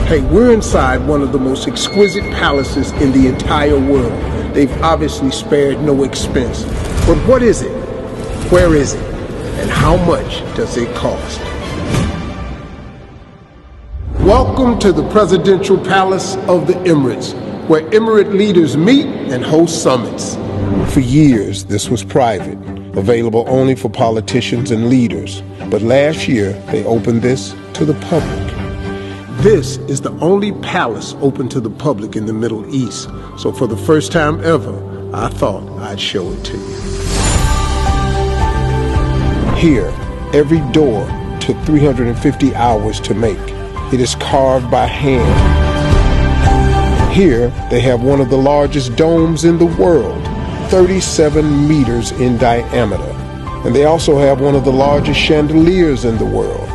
Hey, we're inside one of the most exquisite palaces in the entire world. They've obviously spared no expense. But what is it? Where is it? And how much does it cost? Welcome to the Presidential Palace of the Emirates, where Emirate leaders meet and host summits. For years, this was private, available only for politicians and leaders. But last year, they opened this to the public. This is the only palace open to the public in the Middle East. So for the first time ever, I thought I'd show it to you. Here, every door took 350 hours to make. It is carved by hand. Here, they have one of the largest domes in the world, 37 meters in diameter. And they also have one of the largest chandeliers in the world.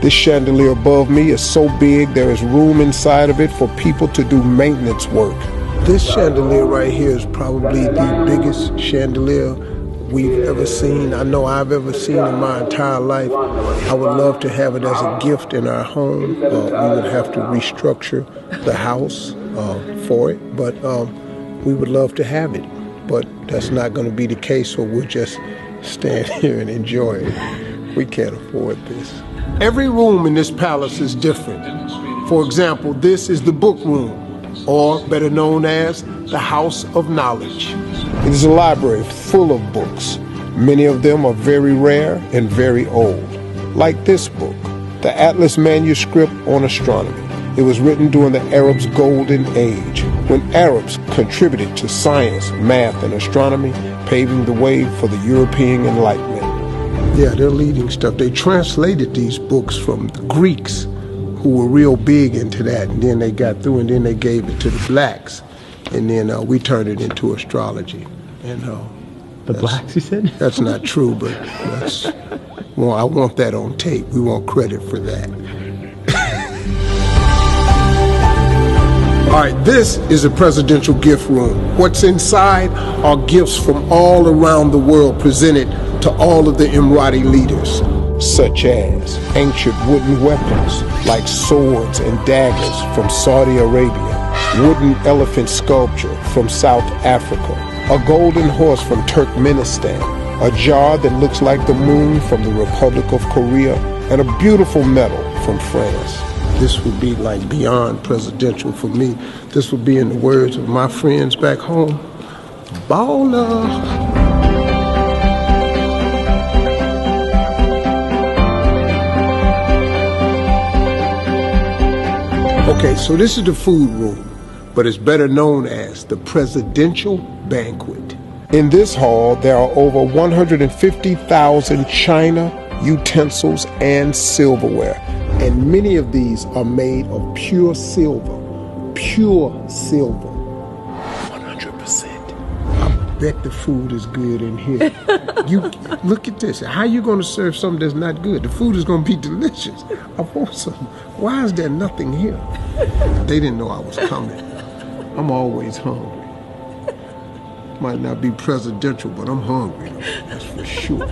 This chandelier above me is so big there is room inside of it for people to do maintenance work. This chandelier right here is probably the biggest chandelier we've ever seen. I know I've ever seen in my entire life. I would love to have it as a gift in our home. We would have to restructure the house for it, but we would love to have it. But that's not going to be the case, so we'll just stand here and enjoy it. We can't afford this. Every room in this palace is different. For example, this is the book room, or better known as the House of Knowledge. It is a library full of books. Many of them are very rare and very old. Like this book, the Atlas Manuscript on Astronomy. It was written during the Arabs' Golden Age, when Arabs contributed to science, math, and astronomy, paving the way for the European Enlightenment. Yeah, they're leading stuff. They translated these books from the Greeks, who were real big into that, and then they got through, and then they gave it to the blacks, and then we turned it into astrology. And the blacks, you said? That's not true, but that's, well, I want that on tape. We want credit for that. All right, this is a presidential gift room. What's inside are gifts from all around the world presented to all of the Emirati leaders, such as ancient wooden weapons like swords and daggers from Saudi Arabia, wooden elephant sculpture from South Africa, a golden horse from Turkmenistan, a jar that looks like the moon from the Republic of Korea, and a beautiful medal from France. This would be like beyond presidential for me. This would be, in the words of my friends back home, baller. Okay, so this is the food room, but it's better known as the Presidential Banquet. In this hall, there are over 150,000 china, utensils, and silverware. And many of these are made of pure silver. Pure silver. 100%. I bet the food is good in here. You look at this. How are you going to serve something that's not good? The food is going to be delicious. I want some. Why is there nothing here? They didn't know I was coming. I'm always hungry. Might not be presidential, but I'm hungry. That's for sure.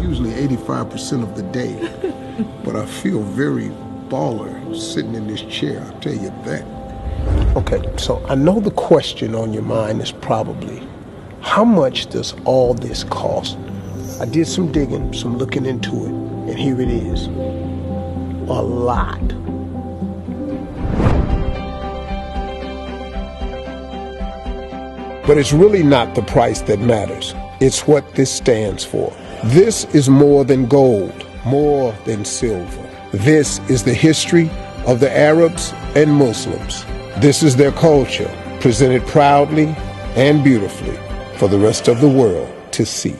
Usually 85% of the day. But I feel very baller sitting in this chair, I'll tell you that. Okay, so I know the question on your mind is probably, how much does all this cost? I did some digging, some looking into it, and here it is. A lot. But it's really not the price that matters. It's what this stands for. This is more than gold, more than silver. This is the history of the Arabs and Muslims. This is their culture, presented proudly and beautifully for the rest of the world to see.